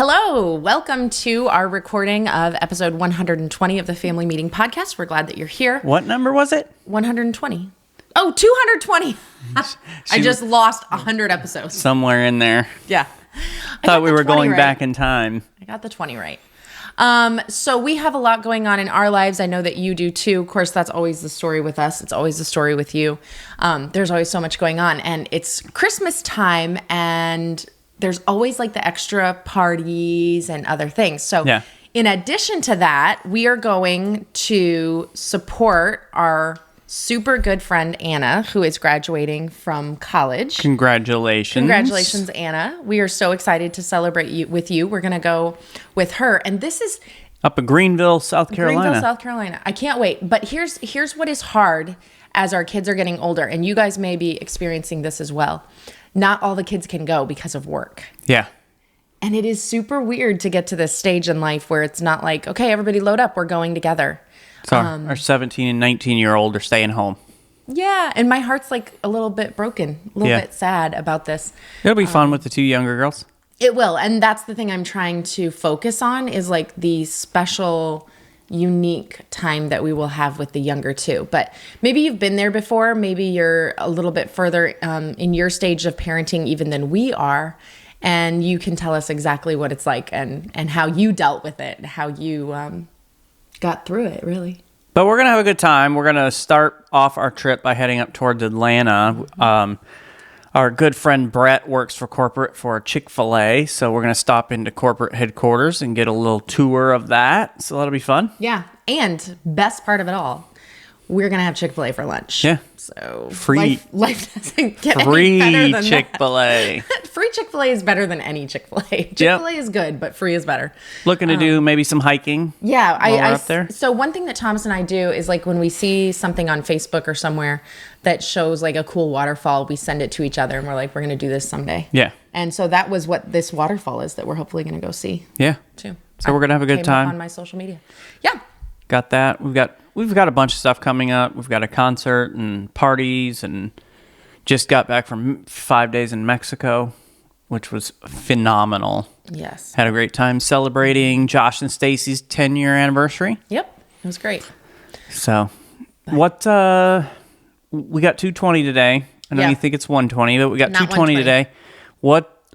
Hello, welcome to our recording of episode 120 of the Family Meeting Podcast. We're glad that you're here. What number was it? 120. Oh, 220. I just lost 100 episodes. Somewhere in there. Yeah. Thought we were going right. back in time. I got the 20 right. So we have a lot going on in our lives. I know that you do too. Of course, that's always the story with us. It's always the story with you. There's always so much going on, and it's Christmas time, and there's always like the extra parties and other things. So in addition to that, we are going to support our super good friend, Anna, who is graduating from college. Congratulations. Congratulations, Anna. We are so excited to celebrate with you. We're going to go with her. And this is up in Greenville, South Carolina. Greenville, South Carolina. I can't wait. But here's what is hard as our kids are getting older. And you guys may be experiencing this as well. Not all the kids can go because of work. Yeah. And it is super weird to get to this stage in life where it's not like, okay, everybody load up. We're going together. So our 17 and 19-year-old are staying home. Yeah. And my heart's like a little bit broken, a little bit sad about this. It'll be fun with the two younger girls. It will. And that's the thing I'm trying to focus on is like the special, unique time that we will have with the younger two. But maybe you've been there before. Maybe you're a little bit further in your stage of parenting even than we are. And you can tell us exactly what it's like and how you dealt with it, how you got through it, really. But we're going to have a good time. We're going to start off our trip by heading up towards Atlanta. Our good friend Brett works for corporate for Chick-fil-A, so we're going to stop into corporate headquarters and get a little tour of that. So that'll be fun. Yeah, and best part of it all, we're going to have Chick-fil-A for lunch. Yeah. So free. Life doesn't get any better than Chick-fil-A. Free Chick-fil-A is better than any Chick-fil-A. Chick-fil-A is good, but free is better. Looking to do maybe some hiking. Yeah, I up there. So one thing that Thomas and I do is like when we see something on Facebook or somewhere that shows like a cool waterfall, we send it to each other and we're like, we're going to do this someday. Yeah. And so that was what this waterfall is that we're hopefully going to go see. Yeah. Too. So we're going to have a good time on my social media. Yeah. Got that. We've got a bunch of stuff coming up. We've got a concert and parties, and just got back from 5 days in Mexico, which was phenomenal. Yes. Had a great time celebrating Josh and Stacy's 10-year anniversary. Yep. It was great. So, we got 220 today. I know you think it's 120, but we got 220 today.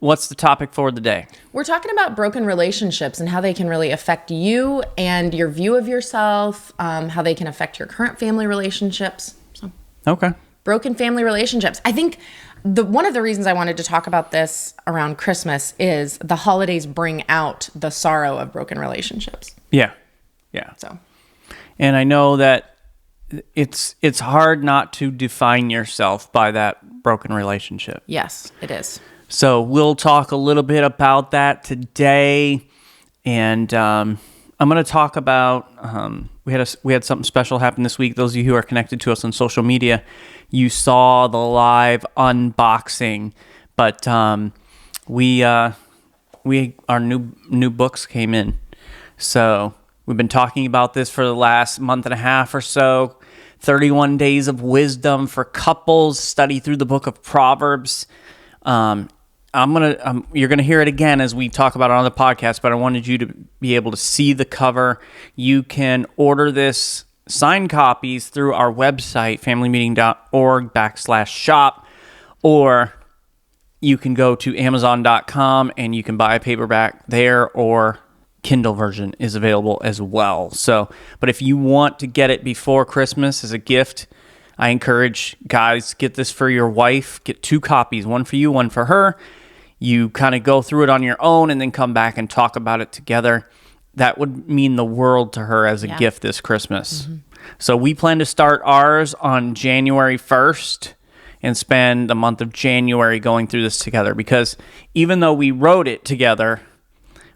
What's the topic for the day? We're talking about broken relationships and how they can really affect you and your view of yourself, how they can affect your current family relationships. So, okay. Broken family relationships. I think one of the reasons I wanted to talk about this around Christmas is the holidays bring out the sorrow of broken relationships. Yeah. Yeah. So, and I know that it's hard not to define yourself by that broken relationship. Yes, it is. So we'll talk a little bit about that today, and I'm going to talk about we had something special happen this week. Those of you who are connected to us on social media, you saw the live unboxing, but our new books came in. So we've been talking about this for the last month and a half or so. 31 Days of Wisdom for Couples. Study through the book of Proverbs. You're gonna hear it again as we talk about it on the podcast, but I wanted you to be able to see the cover. You can order this signed copies through our website, familymeeting.org/shop, or you can go to Amazon.com and you can buy a paperback there, or Kindle version is available as well. So, but if you want to get it before Christmas as a gift, I encourage guys, get this for your wife. Get 2 copies, one for you, one for her. You kind of go through it on your own and then come back and talk about it together. That would mean the world to her as a gift this Christmas. Mm-hmm. So we plan to start ours on January 1st and spend the month of January going through this together, because even though we wrote it together,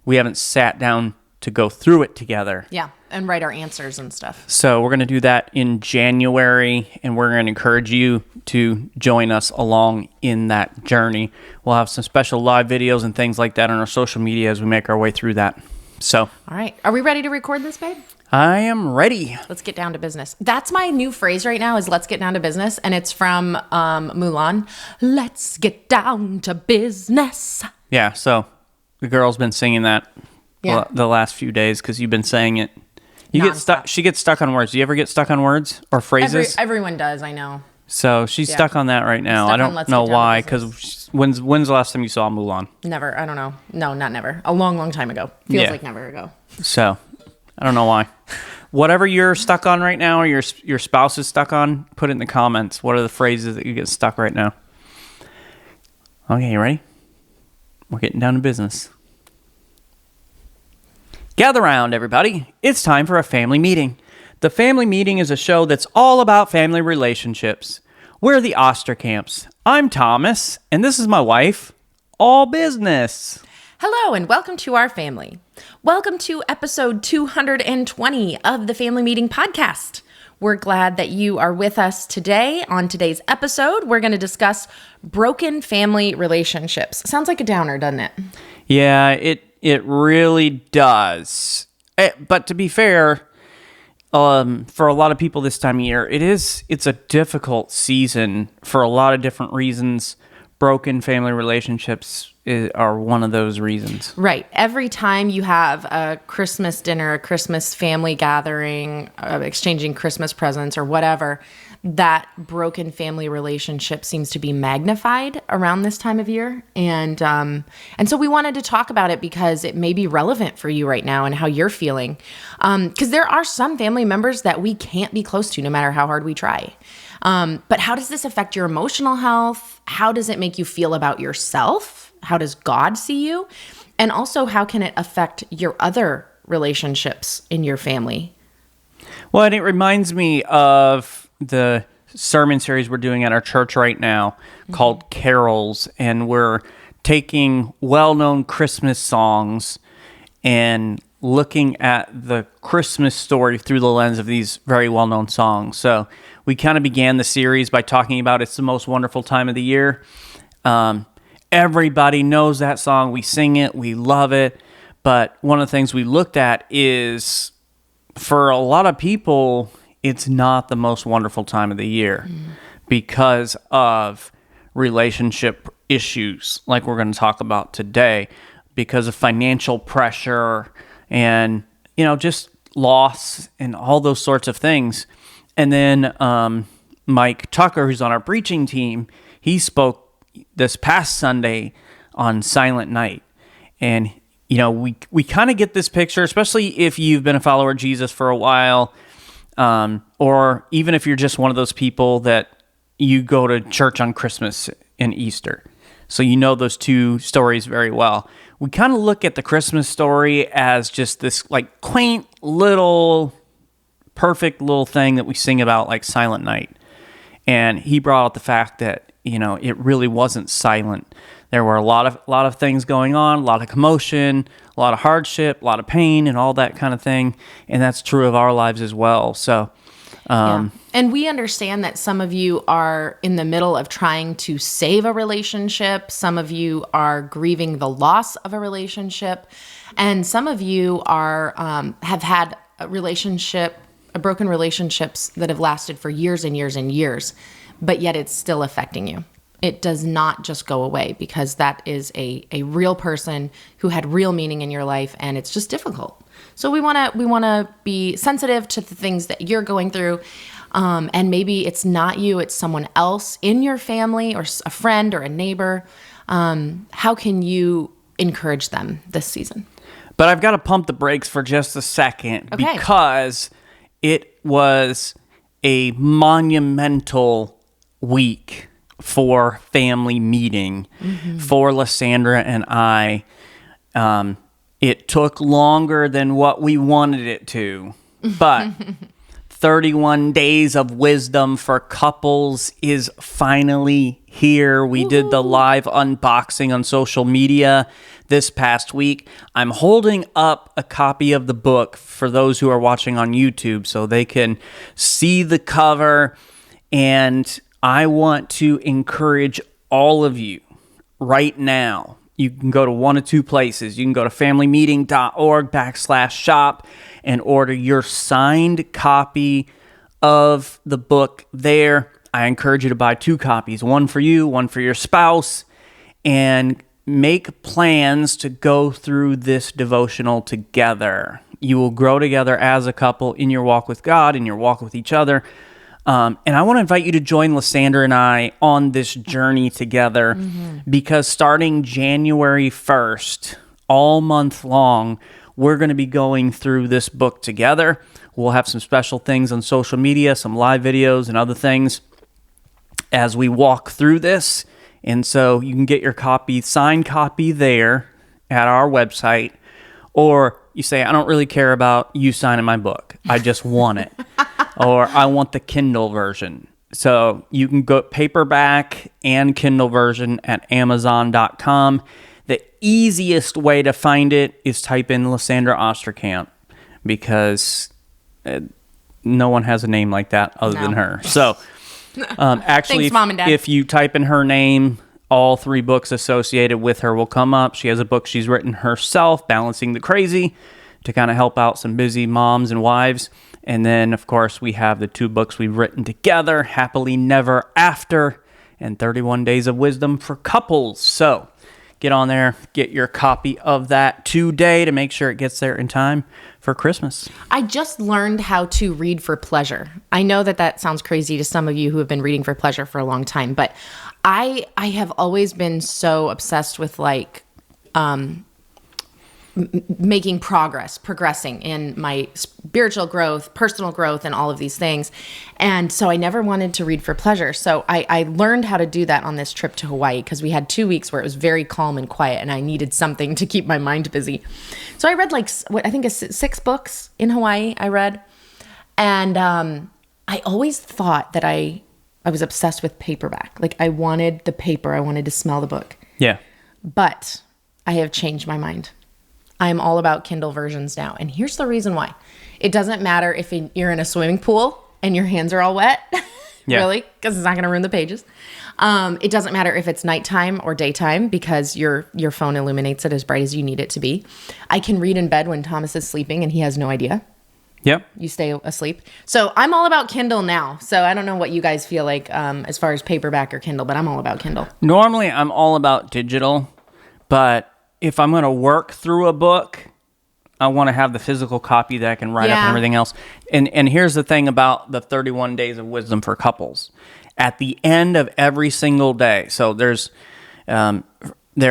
we haven't sat down to go through it together. Yeah, and write our answers and stuff. So we're going to do that in January, and we're going to encourage you to join us along in that journey. We'll have some special live videos and things like that on our social media as we make our way through that. So, all right. Are we ready to record this, babe? I am ready. Let's get down to business. That's my new phrase right now is let's get down to business. And it's from Mulan. Let's get down to business. Yeah, so The girl's been singing that the last few days because you've been saying it. You get stuck. She gets stuck on words. Do you ever get stuck on words or phrases? Everyone does, I know. So she's stuck on that right now. I don't know why, because when's the last time you saw Mulan? Never. I don't know. No, not never. A long, long time ago. Feels like never ago. So I don't know why. Whatever you're stuck on right now or your spouse is stuck on, put it in the comments. What are the phrases that you get stuck right now? Okay, you ready? We're getting down to business. Gather round, everybody. It's time for a family meeting. The Family Meeting is a show that's all about family relationships. We're the Osterkamps. I'm Thomas, and this is my wife, All Business. Hello, and welcome to our family. Welcome to episode 220 of the Family Meeting podcast. We're glad that you are with us today. On today's episode, we're going to discuss broken family relationships. Sounds like a downer, doesn't it? Yeah, it really does. But to be fair, for a lot of people this time of year, it's a difficult season for a lot of different reasons. Broken family relationships are one of those reasons. Right. Every time you have a Christmas dinner, a Christmas family gathering, exchanging Christmas presents or whatever, that broken family relationship seems to be magnified around this time of year. And so we wanted to talk about it because it may be relevant for you right now and how you're feeling. Because there are some family members that we can't be close to no matter how hard we try. But how does this affect your emotional health? How does it make you feel about yourself? How does God see you? And also, how can it affect your other relationships in your family? Well, and it reminds me of the sermon series we're doing at our church right now called Carols, and we're taking well-known Christmas songs and looking at the Christmas story through the lens of these very well-known songs. So we kind of began the series by talking about it's the most wonderful time of the year. Everybody knows that song. We sing it. We love it. But one of the things we looked at is, for a lot of people, it's not the most wonderful time of the year because of relationship issues like we're going to talk about today, because of financial pressure and, just loss and all those sorts of things. And then Mike Tucker, who's on our preaching team, he spoke this past Sunday on Silent Night. And, we kind of get this picture, especially if you've been a follower of Jesus for a while, or even if you're just one of those people that you go to church on Christmas and Easter. So you know those two stories very well. We kind of look at the Christmas story as just this like quaint little, perfect little thing that we sing about like Silent Night. And he brought out the fact that, it really wasn't silent. There were a lot of things going on, a lot of commotion, a lot of hardship, a lot of pain, and all that kind of thing. And that's true of our lives as well. So, And we understand that some of you are in the middle of trying to save a relationship. Some of you are grieving the loss of a relationship. And some of you are have had broken relationships that have lasted for years and years and years, but yet it's still affecting you. It does not just go away, because that is a real person who had real meaning in your life, and it's just difficult. So we want to be sensitive to the things that you're going through, and maybe it's not you, it's someone else in your family or a friend or a neighbor. How can you encourage them this season? But I've got to pump the brakes for just a second, because it was a monumental week for family meeting for Lysandra and I. It took longer than what we wanted it to, but 31 days of wisdom for couples is finally here. We did the live unboxing on social media this past week. I'm holding up a copy of the book for those who are watching on YouTube so they can see the cover, and I want to encourage all of you right now. You can go to one of two places. You can go to familymeeting.org/shop and order your signed copy of the book there. I encourage you to buy 2 copies, one for you, one for your spouse, and make plans to go through this devotional together. You will grow together as a couple in your walk with God, in your walk with each other. And I want to invite you to join Lysandra and I on this journey together, because starting January 1st, all month long, we're going to be going through this book together. We'll have some special things on social media, some live videos and other things as we walk through this. And so you can get your copy, signed copy there at our website, or you say, I don't really care about you signing my book. I just want it. Or I want the Kindle version. So you can go paperback and Kindle version at Amazon.com. The easiest way to find it is type in Lysandra Osterkamp, because no one has a name like that other than her. So actually, Thanks, Mom and Dad. if you type in her name, all 3 books associated with her will come up. She has a book she's written herself, Balancing the Crazy, to kind of help out some busy moms and wives. And then, of course, we have the 2 books we've written together, Happily Never After and 31 Days of Wisdom for Couples. So get on there, get your copy of that today to make sure it gets there in time for Christmas. I just learned how to read for pleasure. I know that sounds crazy to some of you who have been reading for pleasure for a long time, but I have always been so obsessed with making progressing in my spiritual growth, personal growth, and all of these things. And so I never wanted to read for pleasure. So I learned how to do that on this trip to Hawaii, because we had 2 weeks where it was very calm and quiet, and I needed something to keep my mind busy. So I read I think 6 books in Hawaii I read. And I always thought that I was obsessed with paperback. Like, I wanted the paper. I wanted to smell the book. Yeah. But I have changed my mind. I'm all about Kindle versions now. And here's the reason why. It doesn't matter if you're in a swimming pool and your hands are all wet, really, because it's not going to ruin the pages. It doesn't matter if it's nighttime or daytime, because your phone illuminates it as bright as you need it to be. I can read in bed when Thomas is sleeping and he has no idea. Yep. You stay asleep. So I'm all about Kindle now. So I don't know what you guys feel like as far as paperback or Kindle, but I'm all about Kindle. Normally, I'm all about digital, but if I'm going to work through a book, I want to have the physical copy that I can write up and everything else. And here's the thing about the 31 Days of Wisdom for Couples. At the end of every single day, so there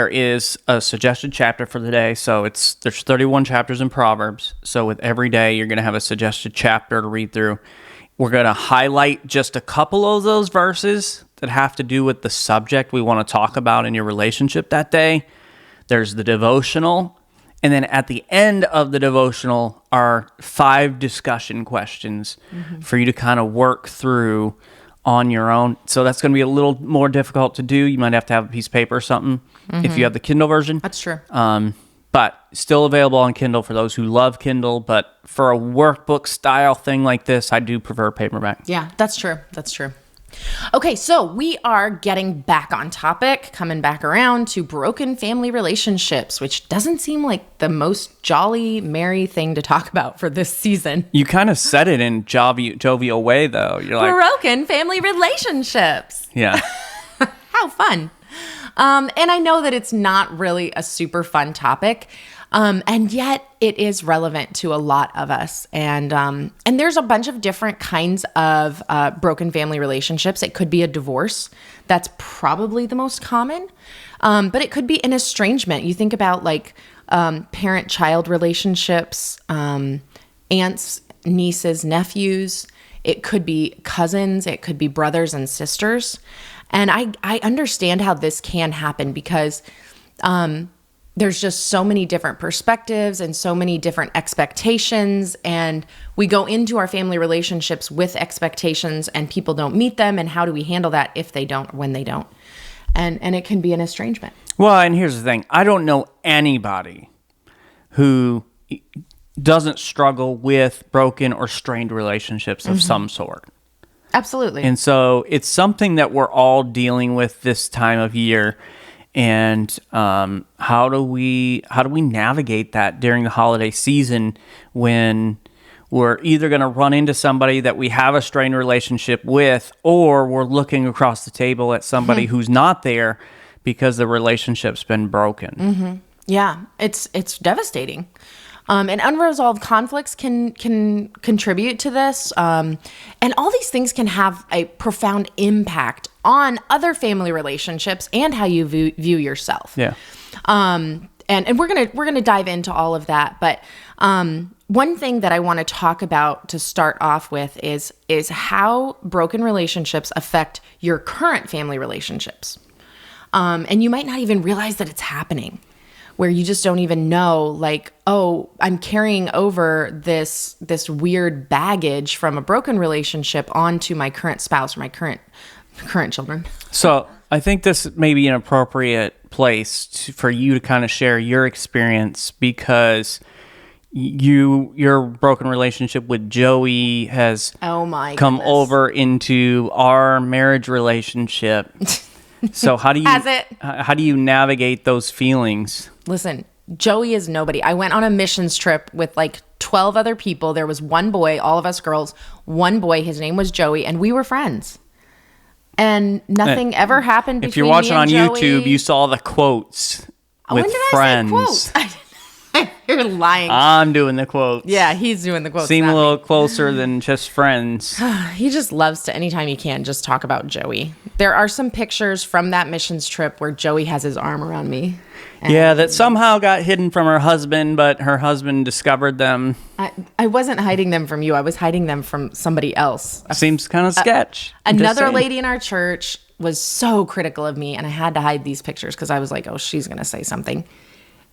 is a suggested chapter for the day. So there's 31 chapters in Proverbs. So with every day, you're going to have a suggested chapter to read through. We're going to highlight just a couple of those verses that have to do with the subject we want to talk about in your relationship that day. There's the devotional. And then at the end of the devotional are 5 discussion questions for you to kind of work through on your own. So that's going to be a little more difficult to do. You might have to have a piece of paper or something if you have the Kindle version. That's true. But still available on Kindle for those who love Kindle. But for a workbook style thing like this, I do prefer paperback. Yeah, that's true. That's true. Okay, so we are getting back on topic, coming back around to broken family relationships, which doesn't seem like the most jolly, merry thing to talk about for this season. You kind of said it in jovial way, though. You're like, broken family relationships. Yeah. How fun. And I know that it's not really a super fun topic, and yet it is relevant to a lot of us. And there's a bunch of different kinds of broken family relationships. It could be a divorce. That's probably the most common. But it could be an estrangement. You think about like parent-child relationships, aunts, nieces, nephews. It could be cousins. It could be brothers and sisters. And I understand how this can happen because there's just so many different perspectives and so many different expectations. And we go into our family relationships with expectations and people don't meet them. And how do we handle that if they don't, when they don't? And it can be an estrangement. Well, and here's the thing. I don't know anybody who doesn't struggle with broken or strained relationships of some sort. Absolutely. And so it's something that we're all dealing with this time of year. And how do we navigate that during the holiday season when we're either going to run into somebody that we have a strained relationship with, or we're looking across the table at somebody who's not there because the relationship's been broken. Yeah, it's devastating. And unresolved conflicts can contribute to this. And all these things can have a profound impact on other family relationships and how you view yourself. Yeah. And we're gonna dive into all of that. But one thing that I want to talk about to start off with is how broken relationships affect your current family relationships. And you might not even realize that it's happening, where you just don't even know, like, oh, I'm carrying over this weird baggage from a broken relationship onto my current spouse or my current children. So I think this may be an appropriate place for you to kind of share your experience, because your broken relationship with Joey has come over into our marriage relationship. So how do you navigate those feelings? Listen, Joey is nobody. I went on a missions trip with like 12 other people. There was one boy, all of us girls, one boy, his name was Joey, and we were friends. And nothing ever happened between me and Joey. If you're watching on YouTube, you saw the quotes with friends. When did I say quotes? You're lying. I'm doing the quotes. Yeah, he's doing the quotes. Seem a little closer than just friends. He just loves to, anytime he can, just talk about Joey. There are some pictures from that missions trip where Joey has his arm around me. Yeah, that somehow got hidden from her husband, but her husband discovered them. I wasn't hiding them from you. I was hiding them from somebody else. Seems kind of sketch. Another lady in our church was so critical of me, and I had to hide these pictures because I was like, oh, she's going to say something.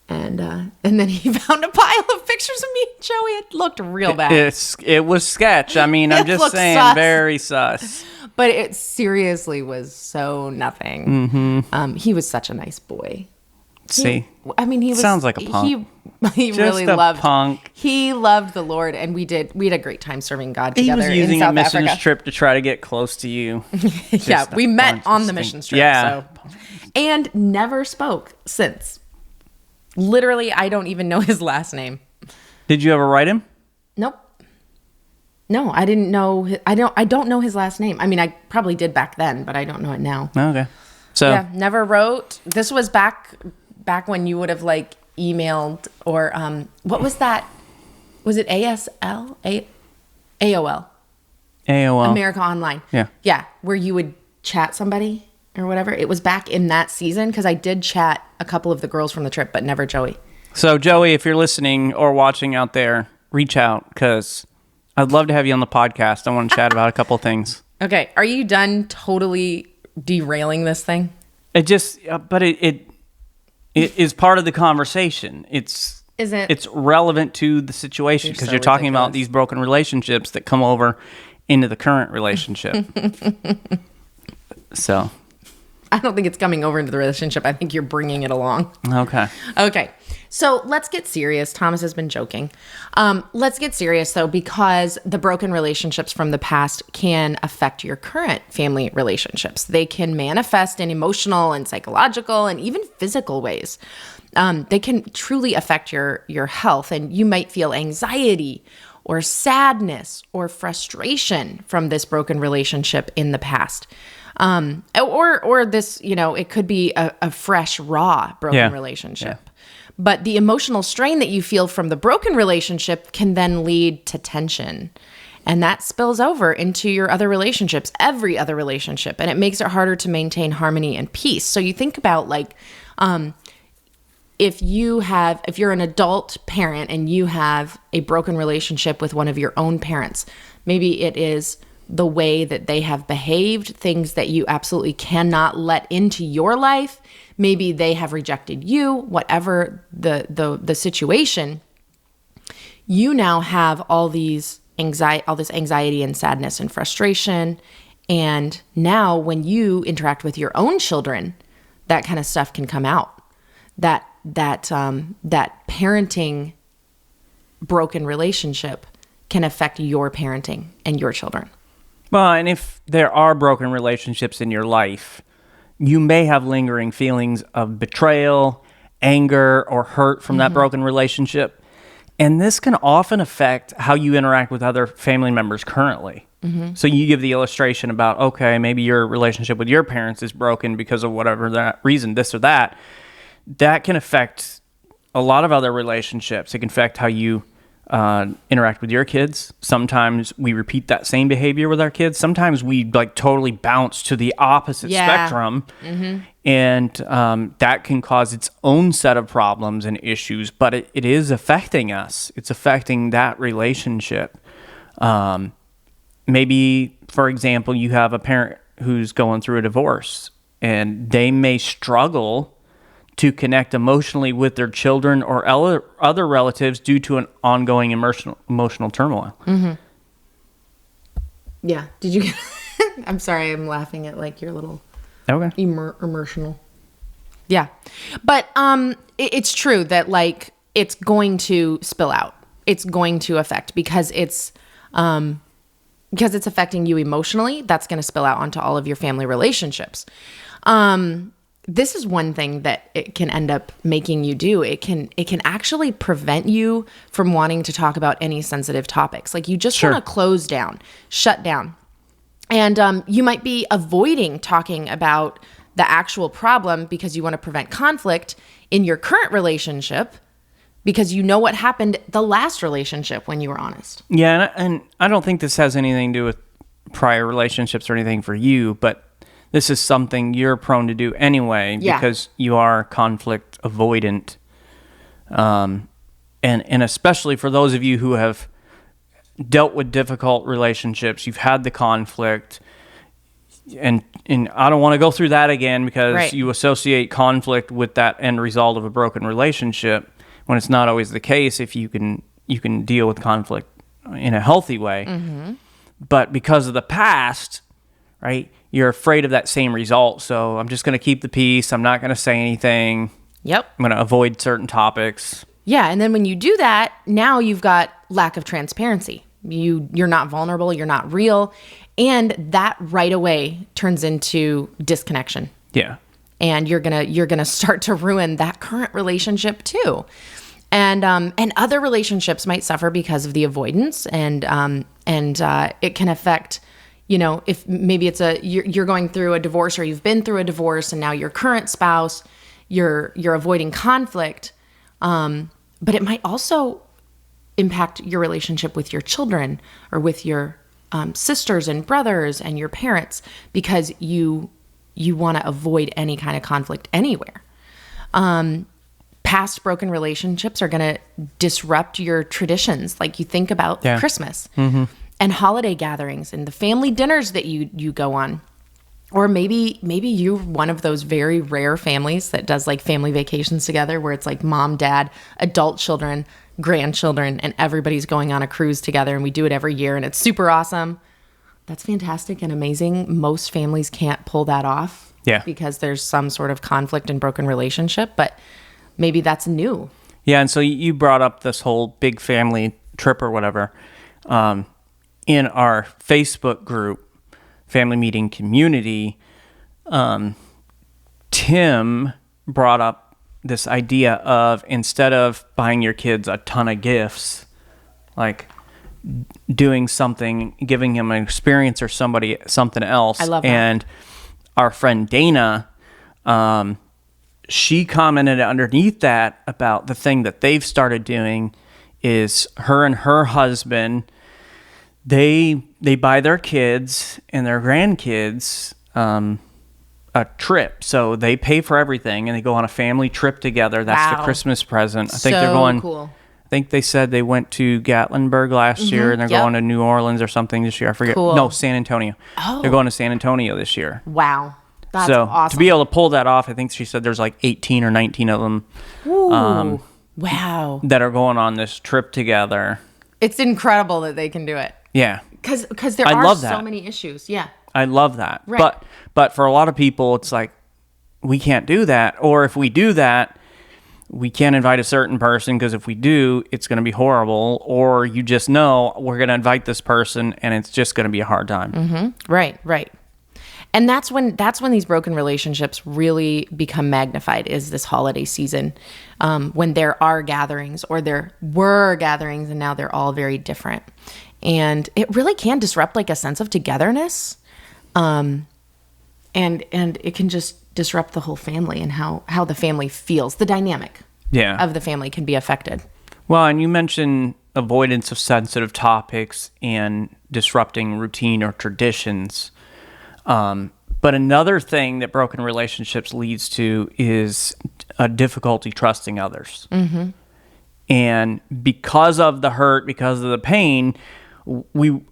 And then he found a pile of pictures of me and Joey. It looked real bad. It was sketch. I mean, I'm just saying, sus. Very sus. But it seriously was so nothing. Mm-hmm. He was such a nice boy. He was. Sounds like a punk. He just really a loved. Punk. He loved the Lord, and we had a great time serving God together. He was using in South a missions Africa. trip to try to get close to you. Yeah, we met on the missions trip. Yeah, and never spoke since. Literally, I don't even know his last name. Did you ever write him? Nope. No, I didn't know. I don't know his last name. I mean, I probably did back then, but I don't know it now. Okay. So yeah, never wrote. This was back when you would have like emailed or what was that? Was it ASL? AOL. AOL. America Online. Yeah. Yeah, where you would chat somebody or whatever. It was back in that season because I did chat a couple of the girls from the trip, but never Joey. So Joey, if you're listening or watching out there, reach out because I'd love to have you on the podcast. I want to chat about a couple things. Okay. Are you done totally derailing this thing? It just, but it is part of the conversation. It's relevant to the situation because you're talking about these broken relationships that come over into the current relationship. So I don't think it's coming over into the relationship. I think you're bringing it along. Okay. So let's get serious. Thomas has been joking. Let's get serious, though, because the broken relationships from the past can affect your current family relationships. They can manifest in emotional and psychological and even physical ways. They can truly affect your health, and you might feel anxiety or sadness or frustration from this broken relationship in the past. Or this, it could be a fresh, raw broken relationship. Yeah. But the emotional strain that you feel from the broken relationship can then lead to tension. And that spills over into your other relationships, every other relationship. And it makes it harder to maintain harmony and peace. So you think about if you're an adult parent and you have a broken relationship with one of your own parents, maybe it is the way that they have behaved, things that you absolutely cannot let into your life. Maybe they have rejected you, whatever the situation. You now have all this anxiety and sadness and frustration. And now when you interact with your own children, that kind of stuff can come out. That parenting broken relationship can affect your parenting and your children. Well, and if there are broken relationships in your life, you may have lingering feelings of betrayal, anger, or hurt from that broken relationship. And this can often affect how you interact with other family members currently. So you give the illustration about, okay, maybe your relationship with your parents is broken because of whatever that reason, this or that. That can affect a lot of other relationships. It can affect how you interact with your kids. Sometimes we repeat that same behavior with our kids. Sometimes we like totally bounce to the opposite spectrum. And that can cause its own set of problems and issues, but it is affecting us. It's affecting that relationship. Maybe, for example, you have a parent who's going through a divorce, and they may struggle to connect emotionally with their children or other relatives due to an ongoing emotional turmoil. Yeah. Did you? I'm sorry. I'm laughing at like your little emotional. Yeah, but it's true that like it's going to spill out. It's going to affect because it's affecting you emotionally. That's going to spill out onto all of your family relationships. This is one thing that it can end up making you do. It can actually prevent you from wanting to talk about any sensitive topics. Like you just want to close down, shut down. And you might be avoiding talking about the actual problem because you want to prevent conflict in your current relationship because you know what happened the last relationship when you were honest. Yeah, and I don't think this has anything to do with prior relationships or anything for you, but this is something you're prone to do anyway because you are conflict avoidant. And especially for those of you who have dealt with difficult relationships, you've had the conflict, and I don't want to go through that again because you associate conflict with that end result of a broken relationship when it's not always the case if you can deal with conflict in a healthy way. But because of the past, right, you're afraid of that same result. So I'm just going to keep the peace. I'm not going to say anything. Yep. I'm going to avoid certain topics. Yeah, and then when you do that, now you've got lack of transparency. You're not vulnerable, you're not real, and that right away turns into disconnection. Yeah. And you're gonna start to ruin that current relationship too. And other relationships might suffer because of the avoidance, and it can affect, if maybe it's you're going through a divorce or you've been through a divorce and now your current spouse, you're avoiding conflict, but it might also impact your relationship with your children or with your sisters and brothers and your parents because you want to avoid any kind of conflict anywhere. Past broken relationships are going to disrupt your traditions. Like you think about Christmas and holiday gatherings and the family dinners that you go on. Or maybe you're one of those very rare families that does like family vacations together where it's like mom, dad, adult children, grandchildren, and everybody's going on a cruise together, and we do it every year and it's super awesome. That's fantastic and amazing. Most families can't pull that off because there's some sort of conflict and broken relationship, but maybe that's new. Yeah, and so you brought up this whole big family trip or whatever. In our Facebook group, Family Meeting Community, Tim brought up this idea of instead of buying your kids a ton of gifts, like doing something, giving them an experience or somebody something else. I love that. And our friend Dana, she commented underneath that about the thing that they've started doing is her and her husband, they buy their kids and their grandkids a trip. So they pay for everything and they go on a family trip together. That's the Christmas present. I think they're going. Cool. I think they said they went to Gatlinburg last year and they're going to New Orleans or something this year. I forget. Cool. No, San Antonio. Oh. They're going to San Antonio this year. Wow. That's so awesome. To be able to pull that off, I think she said there's like 18 or 19 of them. Ooh. Wow. That are going on this trip together. It's incredible that they can do it. Yeah. Because there are so many issues. Yeah. I love that. Right. But for a lot of people, it's like, we can't do that. Or if we do that, we can't invite a certain person because if we do, it's going to be horrible. Or you just know we're going to invite this person and it's just going to be a hard time. Mm-hmm. Right. And that's when these broken relationships really become magnified is this holiday season, when there are gatherings or there were gatherings and now they're all very different. And it really can disrupt like a sense of togetherness. And it can just disrupt the whole family and how the family feels. The dynamic of the family can be affected. Well, and you mentioned avoidance of sensitive topics and disrupting routine or traditions. But another thing that broken relationships leads to is a difficulty trusting others. Mm-hmm. And because of the hurt, because of the pain,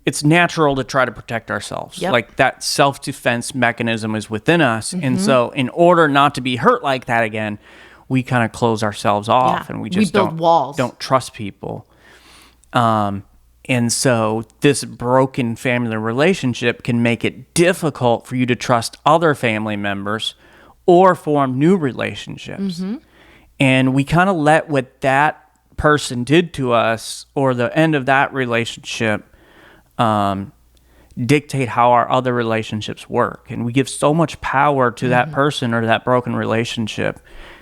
it's natural to try to protect ourselves. Yep. Like that self-defense mechanism is within us. Mm-hmm. And so in order not to be hurt like that again, we kind of close ourselves off and we just build walls. Don't trust people. And so this broken family relationship can make it difficult for you to trust other family members or form new relationships. Mm-hmm. And we kind of let what that person did to us or the end of that relationship dictate how our other relationships work. And we give so much power to that person or that broken relationship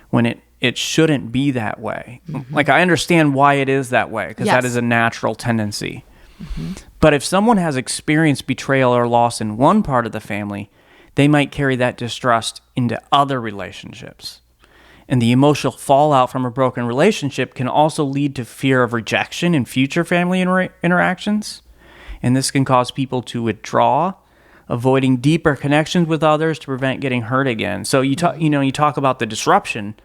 when it shouldn't be that way. Mm-hmm. Like, I understand why it is that way, because that is a natural tendency. Mm-hmm. But if someone has experienced betrayal or loss in one part of the family, they might carry that distrust into other relationships. And the emotional fallout from a broken relationship can also lead to fear of rejection in future family interactions. And this can cause people to withdraw, avoiding deeper connections with others to prevent getting hurt again. So you talk about the disruption.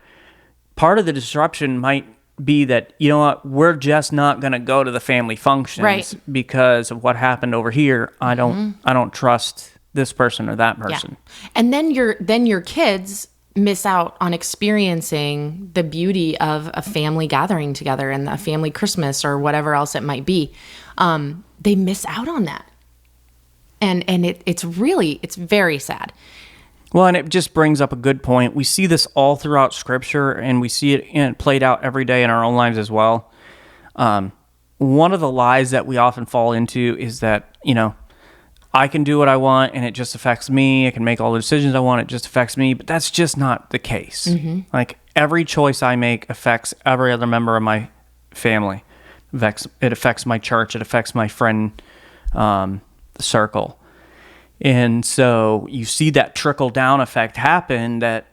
Part of the disruption might be that, you know what, we're just not going to go to the family functions because of what happened over here. I don't trust this person or that person. Yeah. And then your kids miss out on experiencing the beauty of a family gathering together and a family Christmas or whatever else it might be. They miss out on that. And it's very sad. Well, and it just brings up a good point. We see this all throughout Scripture, and we see it played out every day in our own lives as well. One of the lies that we often fall into is that, I can do what I want, and it just affects me. I can make all the decisions I want. It just affects me. But that's just not the case. Mm-hmm. Like, every choice I make affects every other member of my family. It affects my church. It affects my friend circle. And so you see that trickle-down effect happen that,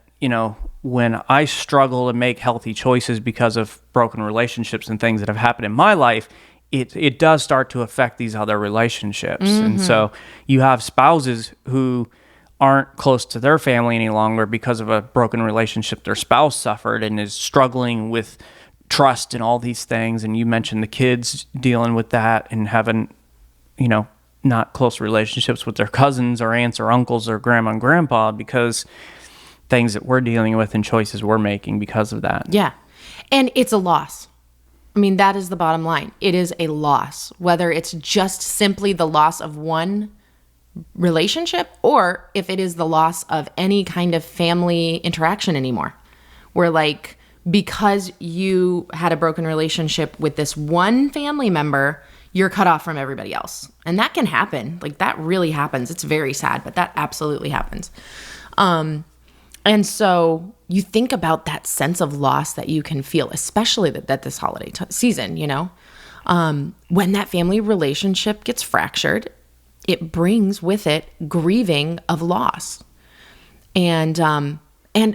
when I struggle to make healthy choices because of broken relationships and things that have happened in my life, it does start to affect these other relationships. Mm-hmm. And so you have spouses who aren't close to their family any longer because of a broken relationship their spouse suffered and is struggling with trust and all these things. And you mentioned the kids dealing with that and having, not close relationships with their cousins or aunts or uncles or grandma and grandpa because things that we're dealing with and choices we're making because of that. Yeah. And it's a loss. I mean, that is the bottom line. It is a loss, whether it's just simply the loss of one relationship or if it is the loss of any kind of family interaction anymore. Where like, because you had a broken relationship with this one family member, you're cut off from everybody else. And that can happen. Like, that really happens. It's very sad, but that absolutely happens. And so you think about that sense of loss that you can feel, especially that this holiday season, when that family relationship gets fractured, it brings with it grieving of loss. And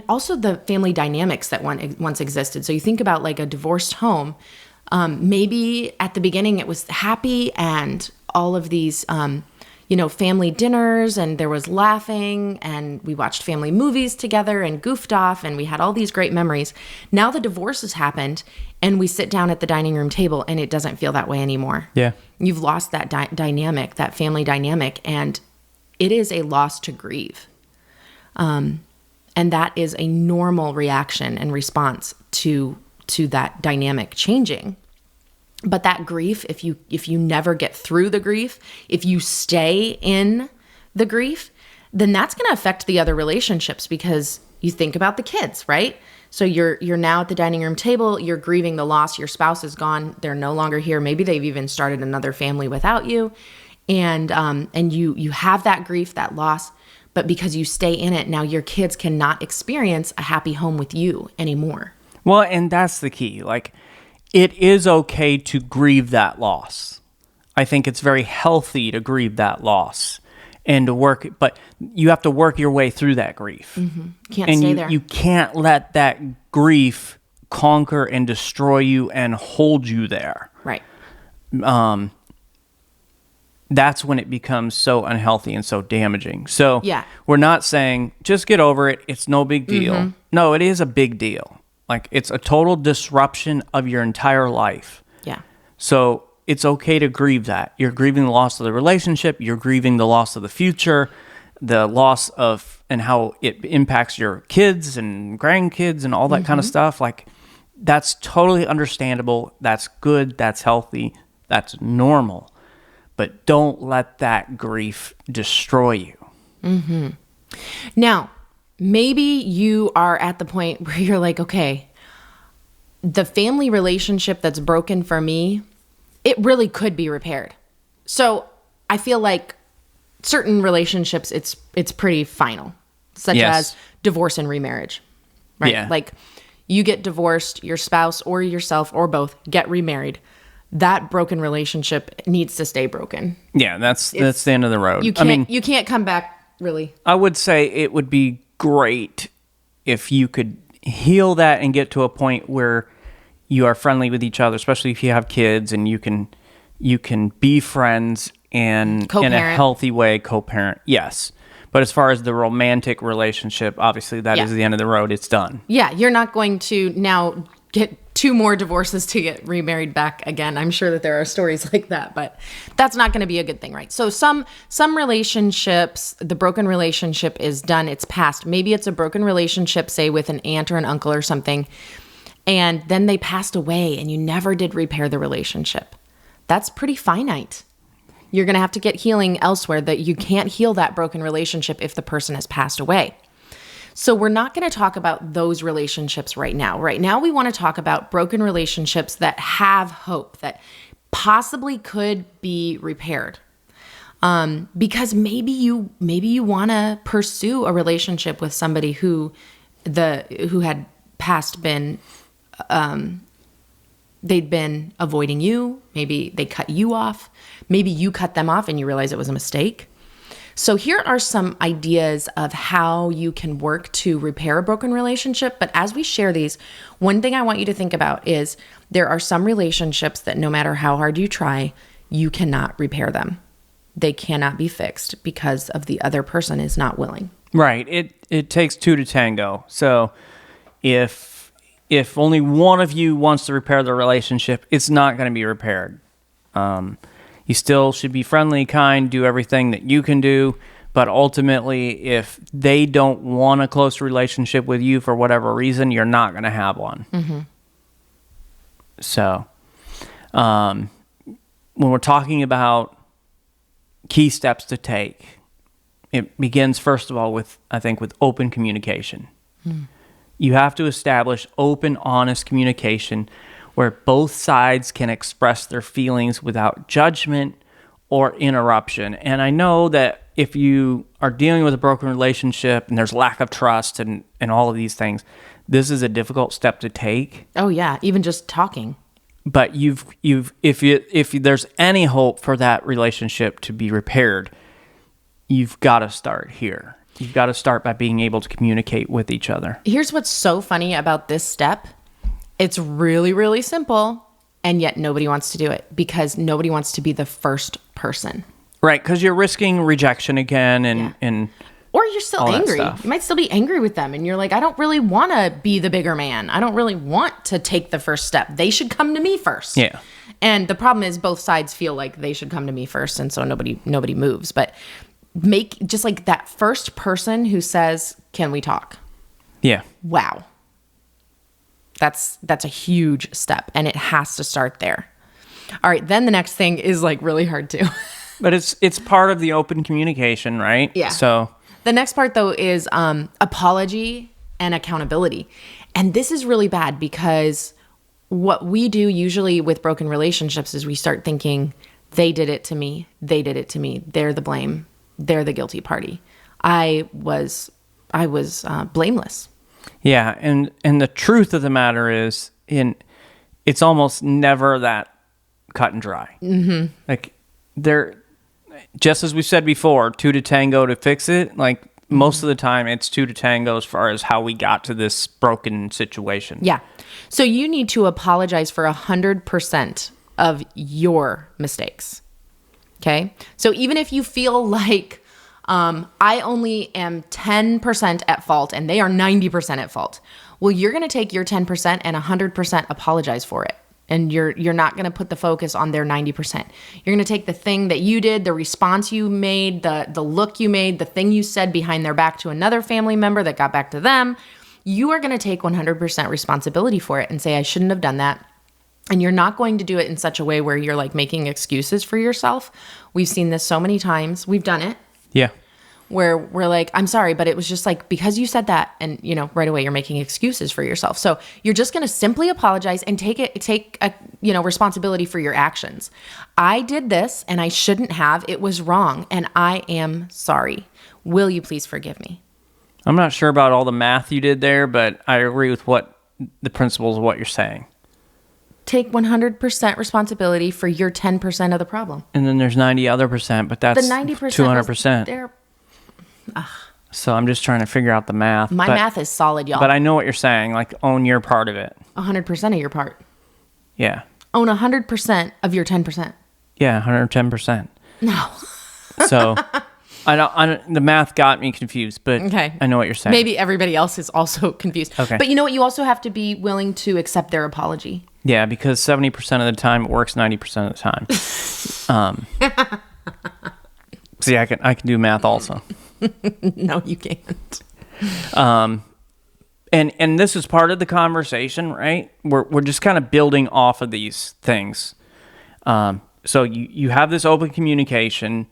also the family dynamics that once existed. So you think about like a divorced home. Maybe at the beginning it was happy and all of these, family dinners and there was laughing and we watched family movies together and goofed off and we had all these great memories. Now the divorce has happened and we sit down at the dining room table and it doesn't feel that way anymore. Yeah. You've lost that dynamic, that family dynamic, and it is a loss to grieve. And that is a normal reaction and response to that dynamic changing. But that grief, if you never get through the grief, if you stay in the grief, then that's going to affect the other relationships because you think about the kids, right? So you're now at the dining room table, you're grieving the loss, your spouse is gone, they're no longer here. Maybe they've even started another family without you. And you have that grief, that loss, but because you stay in it, now your kids cannot experience a happy home with you anymore. Well, and that's the key. Like, it is okay to grieve that loss. I think it's very healthy to grieve that loss and to work, but you have to work your way through that grief. Can't And stay there. you can't let that grief conquer and destroy you and hold you there. Right. That's when it becomes so unhealthy and so damaging. So Yeah. we're not saying just get over it. It's no big deal. No, it is a big deal. Like, it's a total disruption of your entire life. Yeah. So it's okay to grieve that. You're grieving the loss of the relationship. You're grieving the loss of the future, the loss of, and how it impacts your kids and grandkids and all that kind of stuff. Like, that's totally understandable. That's good. That's healthy. That's normal. But don't let that grief destroy you. Now, maybe you are at the point where you're like, okay, the family relationship that's broken for me, it really could be repaired. So I feel like certain relationships, it's pretty final, such Yes. as divorce and remarriage, right? Yeah. Like, you get divorced, your spouse or yourself or both get remarried. That broken relationship needs to stay broken. Yeah, that's the end of the road. You can't come back, really. I would say it would be great if you could heal that and get to a point where you are friendly with each other, especially if you have kids, and you can be friends and in a Co-parent. healthy way, co-parent. Yes. But as far as the romantic relationship, obviously that is the end of the road. It's done. Yeah, you're not going to now get 2 more divorces to get remarried back again. I'm sure that there are stories like that, but that's not going to be a good thing, right? So some relationships, the broken relationship is done, it's past. Maybe it's a broken relationship, say with an aunt or an uncle or something, and then they passed away and you never did repair the relationship. That's pretty finite. You're going to have to get healing elsewhere. That you can't heal that broken relationship if the person has passed away. So we're not going to talk about those relationships right now. Right now, we want to talk about broken relationships that have hope, that possibly could be repaired. Because maybe you want to pursue a relationship with somebody who had past been, they'd been avoiding you. Maybe they cut you off. Maybe you cut them off and you realize it was a mistake. So here are some ideas of how you can work to repair a broken relationship. But as we share these, one thing I want you to think about is there are some relationships that no matter how hard you try, you cannot repair them. They cannot be fixed because of the other person is not willing. Right. It takes 2 to tango. So if only one of you wants to repair the relationship, it's not going to be repaired. You still should be friendly, kind, do everything that you can do. But ultimately, if they don't want a close relationship with you for whatever reason, you're not going to have one. Mm-hmm. So when we're talking about key steps to take, it begins, first of all, with open communication. You have to establish open, honest communication where both sides can express their feelings without judgment or interruption. And I know that if you are dealing with a broken relationship and there's lack of trust and all of these things, this is a difficult step to take. Oh yeah, even just talking. But if there's any hope for that relationship to be repaired, you've got to start here. You've got to start by being able to communicate with each other. Here's what's so funny about this step. It's really, really simple, and yet nobody wants to do it because nobody wants to be the first person. Right, because you're risking rejection again and or you're still angry. You might still be angry with them, and you're like, I don't really want to be the bigger man. I don't really want to take the first step. They should come to me first. Yeah. And the problem is both sides feel like they should come to me first, and so nobody moves. But make just like that first person who says, "Can we talk?" Yeah. Wow. That's a huge step, and it has to start there. All right, then the next thing is like really hard too. But it's part of the open communication, right? Yeah. So the next part though is apology and accountability. And this is really bad because what we do usually with broken relationships is we start thinking, they did it to me. They did it to me. They're the blame. They're the guilty party. I was blameless. yeah, and the truth of the matter is, it's almost never that cut and dry. Mm-hmm. Like there, just as we said before, two to tango to fix it. Like most of the time, it's two to tango as far as how we got to this broken situation. Yeah. So you need to apologize for 100% of your mistakes. Okay. So even if you feel like I only am 10% at fault and they are 90% at fault, well, you're going to take your 10% and 100% apologize for it. And you're not going to put the focus on their 90%. You're going to take the thing that you did, the response you made, the look you made, the thing you said behind their back to another family member that got back to them. You are going to take 100% responsibility for it and say, I shouldn't have done that. And you're not going to do it in such a way where you're like making excuses for yourself. We've seen this so many times. We've done it. Yeah. Where we're like, I'm sorry, but it was just like, because you said that, and right away you're making excuses for yourself. So you're just going to simply apologize and take responsibility for your actions. I did this and I shouldn't have. It was wrong and I am sorry. Will you please forgive me? I'm not sure about all the math you did there, but I agree with what the principles of what you're saying. Take 100% responsibility for your 10% of the problem. And then there's 90 other percent, but that's The 90% 200%. So I'm just trying to figure out the math. My math is solid, y'all. But I know what you're saying. Like, own your part of it. 100% of your part. Yeah. Own 100% of your 10%. Yeah, 110%. No. So the math got me confused, but okay. I know what you're saying. Maybe everybody else is also confused. Okay. But you know what? You also have to be willing to accept their apology. Yeah, because 70% of the time it works 90% of the time. See, I can do math also. No, you can't. And this is part of the conversation, right? We're just kind of building off of these things. So you have this open communication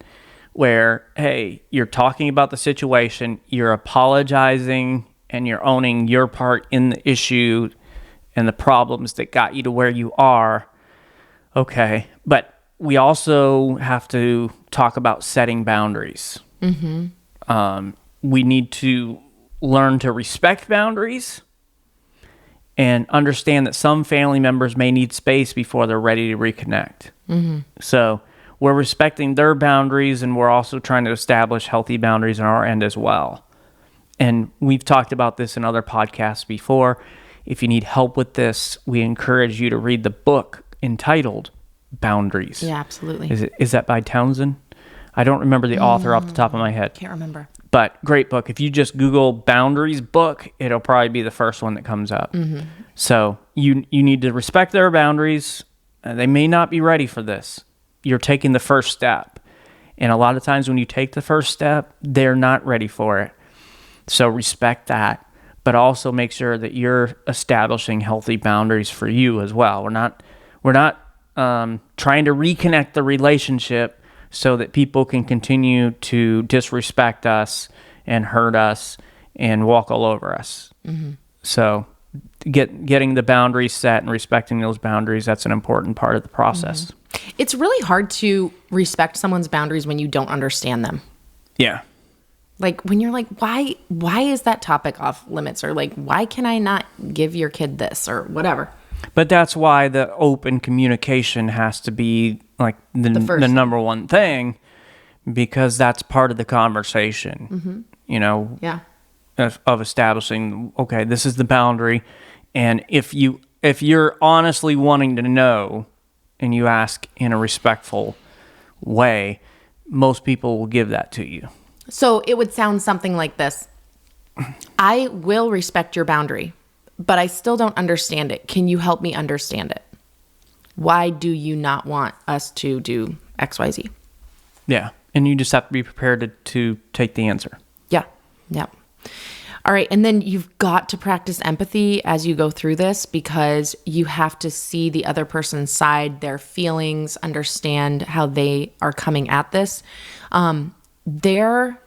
where, hey, you're talking about the situation, you're apologizing, and you're owning your part in the issue and the problems that got you to where you are. Okay, but we also have to talk about setting boundaries. Mm-hmm. We need to learn to respect boundaries and understand that some family members may need space before they're ready to reconnect. Mm-hmm. So we're respecting their boundaries, and we're also trying to establish healthy boundaries on our end as well. And we've talked about this in other podcasts before. If you need help with this, we encourage you to read the book entitled Boundaries. Yeah, absolutely. Is that by Townsend? I don't remember the author off the top of my head. Can't remember. But great book. If you just Google Boundaries book, it'll probably be the first one that comes up. Mm-hmm. So you need to respect their boundaries. They may not be ready for this. You're taking the first step. And a lot of times when you take the first step, they're not ready for it. So respect that. But also make sure that you're establishing healthy boundaries for you as well. We're not trying to reconnect the relationship so that people can continue to disrespect us and hurt us and walk all over us. Mm-hmm. So getting the boundaries set and respecting those boundaries, that's an important part of the process. Mm-hmm. It's really hard to respect someone's boundaries when you don't understand them. Yeah. Like when you're like, why is that topic off limits? Or like, why can I not give your kid this or whatever? But that's why the open communication has to be like the number one thing, because that's part of the conversation, Yeah. of establishing, okay, this is the boundary. And if you're honestly wanting to know and you ask in a respectful way, most people will give that to you. So it would sound something like this. I will respect your boundary, but I still don't understand it. Can you help me understand it? Why do you not want us to do XYZ? Yeah. And you just have to be prepared to take the answer. Yeah. Yeah. All right. And then you've got to practice empathy as you go through this, because you have to see the other person's side, their feelings, understand how they are coming at this. Their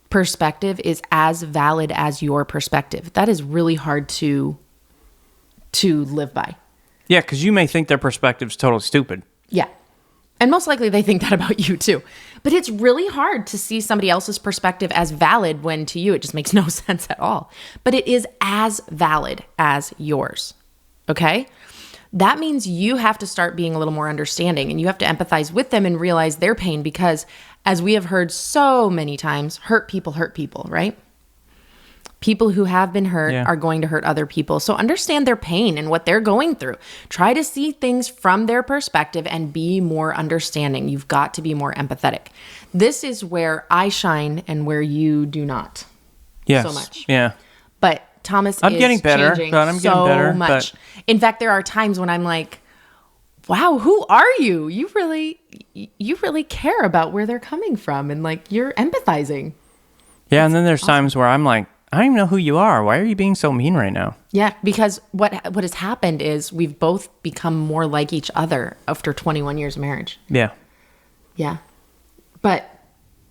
perspective is as valid as your perspective. That is really hard to live by. Yeah, because you may think their perspective is totally stupid. Yeah. And most likely they think that about you too. But it's really hard to see somebody else's perspective as valid when to you it just makes no sense at all. But it is as valid as yours. Okay? that means you have to start being a little more understanding, and you have to empathize with them and realize their pain, because as we have heard so many times, hurt people, right? People who have been hurt are going to hurt other people. So understand their pain and what they're going through. Try to see things from their perspective and be more understanding. You've got to be more empathetic. This is where I shine and where you do not. Yes. So much. Yeah. But Thomas I'm is getting better, changing but I'm so getting better, much. but... In fact, there are times when I'm like, wow, who are you? You really care about where they're coming from, and like you're empathizing. Yeah, and then there's times where I'm like, I don't even know who you are. Why are you being so mean right now? Yeah, because what has happened is we've both become more like each other after 21 years of marriage. Yeah. Yeah. But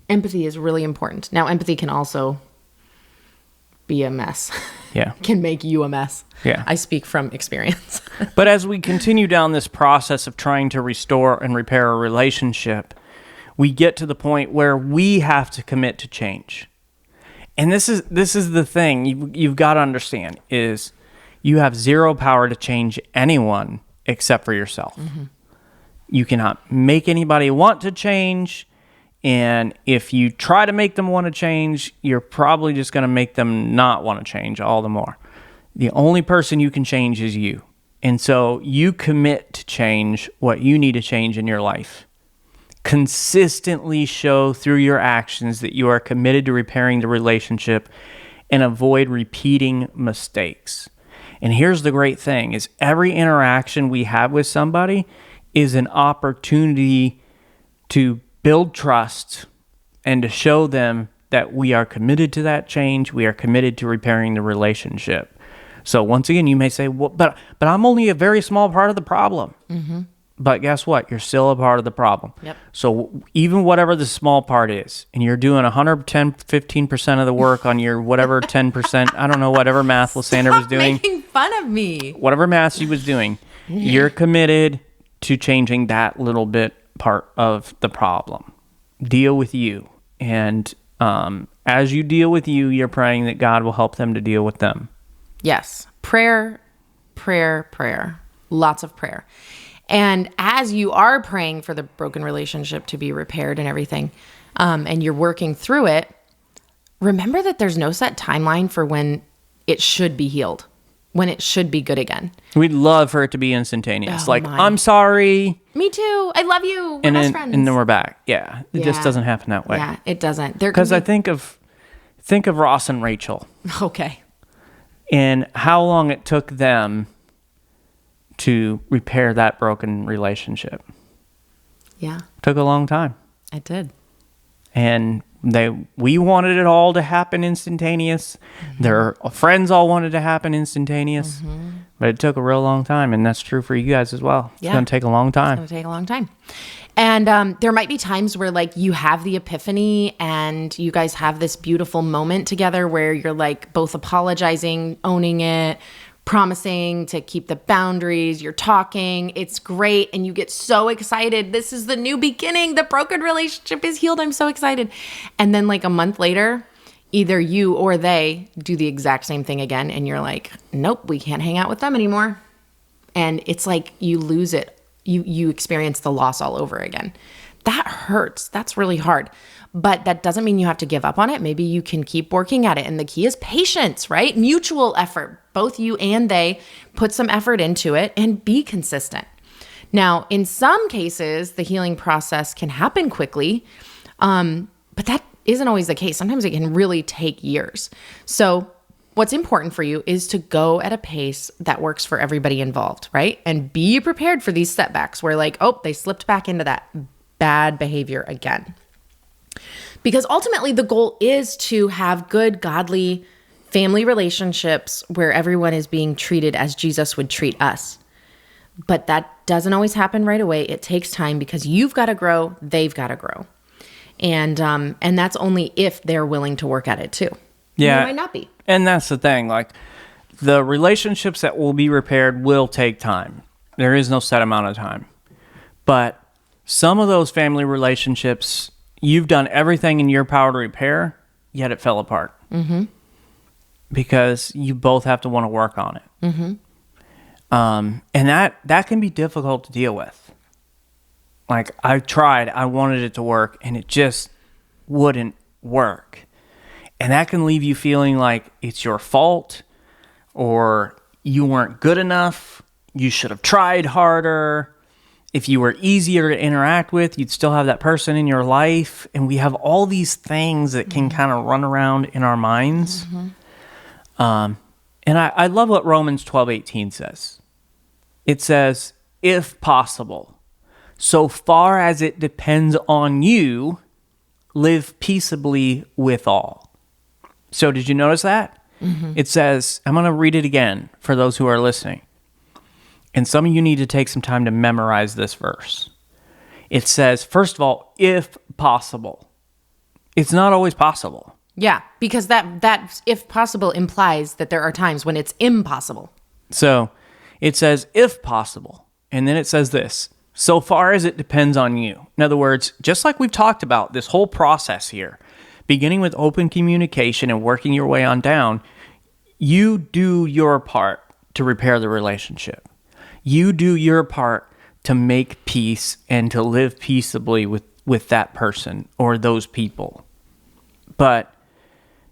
empathy is really important. Now, empathy can also be a mess. Yeah. Can make you a mess. Yeah. I speak from experience. But as we continue down this process of trying to restore and repair a relationship, we get to the point where we have to commit to change. And this is the thing you've got to understand is you have zero power to change anyone except for yourself. Mm-hmm. You cannot make anybody want to change. And if you try to make them want to change, you're probably just going to make them not want to change all the more. The only person you can change is you. And so you commit to change what you need to change in your life. Consistently show through your actions that you are committed to repairing the relationship and avoid repeating mistakes. And here's the great thing is every interaction we have with somebody is an opportunity to build trust and to show them that we are committed to that change. We are committed to repairing the relationship. So once again, you may say, well, but I'm only a very small part of the problem. Mm-hmm. But guess what? You're still a part of the problem. Yep. So even whatever the small part is, and you're doing 110, 15% of the work on your whatever 10%, I don't know, whatever math Lysandra was doing. Stop making fun of me. Whatever math she was doing, you're committed to changing that little bit part of the problem. Deal with you. And as you deal with you, you're praying that God will help them to deal with them. Yes. Prayer. Lots of prayer. And as you are praying for the broken relationship to be repaired and everything, and you're working through it, remember that there's no set timeline for when it should be healed, when it should be good again. We'd love for it to be instantaneous. Oh, like, my. I'm sorry. Me too. I love you. We're best friends. And then we're back. Yeah. It just doesn't happen that way. Yeah, it doesn't. Because I think of Ross and Rachel. Okay. And how long it took them to repair that broken relationship. Yeah. Took a long time. It did. And we wanted it all to happen instantaneous. Mm-hmm. Their friends all wanted to happen instantaneous. Mm-hmm. But it took a real long time, and that's true for you guys as well. It's going to take a long time. It's going to take a long time. And there might be times where like you have the epiphany and you guys have this beautiful moment together where you're like both apologizing, owning it, promising to keep the boundaries, you're talking, it's great, and you get so excited. This is the new beginning. The broken relationship is healed. I'm so excited. And then like a month later, either you or they do the exact same thing again, and you're like, nope, we can't hang out with them anymore. And it's like you lose it. You experience the loss all over again. That hurts. That's really hard. But that doesn't mean you have to give up on it. Maybe you can keep working at it. And the key is patience, right? Mutual effort. Both you and they put some effort into it and be consistent. Now, in some cases, the healing process can happen quickly, but that isn't always the case. Sometimes it can really take years. So what's important for you is to go at a pace that works for everybody involved, right? And be prepared for these setbacks where like, oh, they slipped back into that bad behavior again. Because ultimately the goal is to have good, godly family relationships where everyone is being treated as Jesus would treat us. But that doesn't always happen right away. It takes time because you've got to grow, they've got to grow. And that's only if they're willing to work at it too. Yeah. They might not be. And that's the thing. Like, the relationships that will be repaired will take time. There is no set amount of time. But some of those family relationships, you've done everything in your power to repair, yet it fell apart. Mm-hmm. Because you both have to want to work on it. And that can be difficult to deal with. Like, I tried, I wanted it to work, and it just wouldn't work. And that can leave you feeling like it's your fault, or you weren't good enough, you should have tried harder. If you were easier to interact with, you'd still have that person in your life. And we have all these things that can kind of run around in our minds. And I love what Romans 12:18 says. It says, if possible, so far as it depends on you, live peaceably with all. So did you notice that? It says, I'm going to read it again for those who are listening. And some of you need to take some time to memorize this verse. It says, first of all, if possible. It's not always possible. Yeah, because that if possible implies that there are times when it's impossible. So it says, if possible. And then it says this, so far as it depends on you. In other words, just like we've talked about this whole process here, beginning with open communication and working your way on down, you do your part to repair the relationship. You do your part to make peace and to live peaceably with that person or those people. But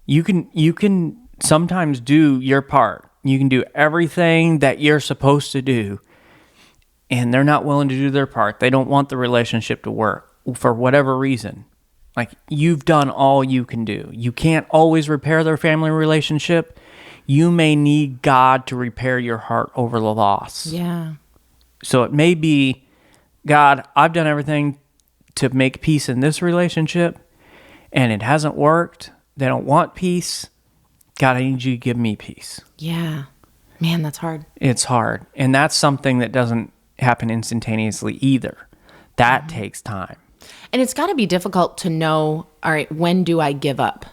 you can sometimes do your part. You can do everything that you're supposed to do, and they're not willing to do their part. They don't want the relationship to work for whatever reason. Like, you've done all you can do. You can't always repair their family relationship. You may need God to repair your heart over the loss. Yeah. So it may be, God, I've done everything to make peace in this relationship, and it hasn't worked. They don't want peace. God, I need you to give me peace. Yeah. Man, that's hard. It's hard. And that's something that doesn't happen instantaneously either. That takes time. And it's got to be difficult to know, all right, when do I give up?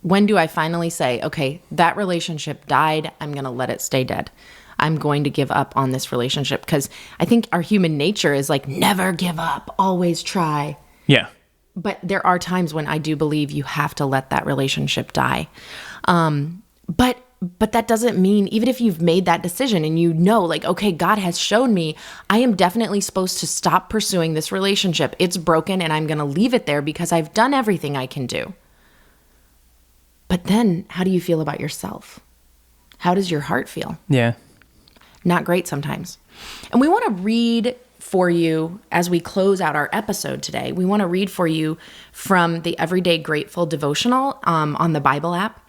When do I finally say, okay, that relationship died. I'm going to let it stay dead. I'm going to give up on this relationship. Because I think our human nature is like, never give up, always try. Yeah. But there are times when I do believe you have to let that relationship die. But that doesn't mean, even if you've made that decision and you know, like, okay, God has shown me I am definitely supposed to stop pursuing this relationship. It's broken and I'm going to leave it there because I've done everything I can do. But then how do you feel about yourself? How does your heart feel? Yeah. Not great sometimes. And we want to read for you as we close out our episode today. We want to read for you from the Everyday Grateful devotional on the Bible app.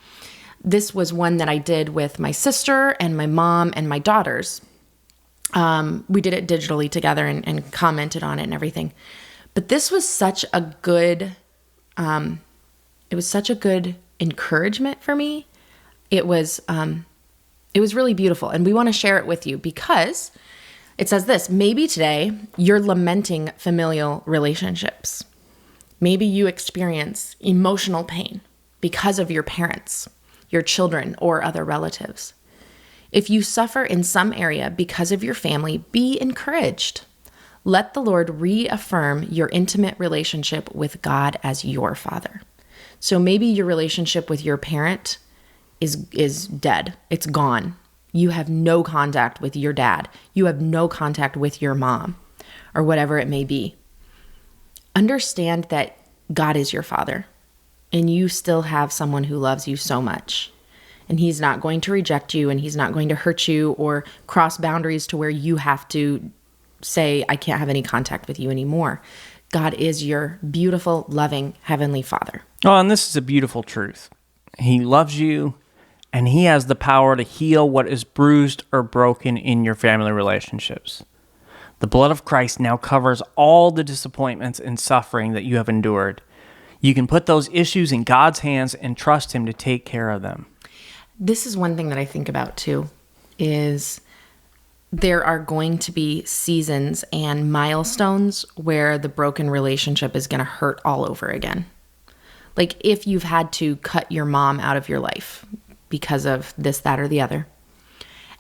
This was one that I did with my sister and my mom and my daughters. We did it digitally together and commented on it and everything. But this was such a good, it was such a good encouragement for me. It was really beautiful. And we want to share it with you because it says this: maybe today you're lamenting familial relationships. Maybe you experience emotional pain because of your parents, your children, or other relatives. If you suffer in some area because of your family, be encouraged. Let the Lord reaffirm your intimate relationship with God as your Father. So maybe your relationship with your parent is dead. It's gone. You have no contact with your dad. You have no contact with your mom, or whatever it may be. Understand that God is your Father, and you still have someone who loves you so much. And he's not going to reject you, and he's not going to hurt you or cross boundaries to where you have to say, I can't have any contact with you anymore. God is your beautiful, loving Heavenly Father. Oh, and this is a beautiful truth. He loves you, and he has the power to heal what is bruised or broken in your family relationships. The blood of Christ now covers all the disappointments and suffering that you have endured. You can put those issues in God's hands and trust him to take care of them. This is one thing that I think about too, is there are going to be seasons and milestones where the broken relationship is going to hurt all over again. Like if you've had to cut your mom out of your life because of this, that, or the other.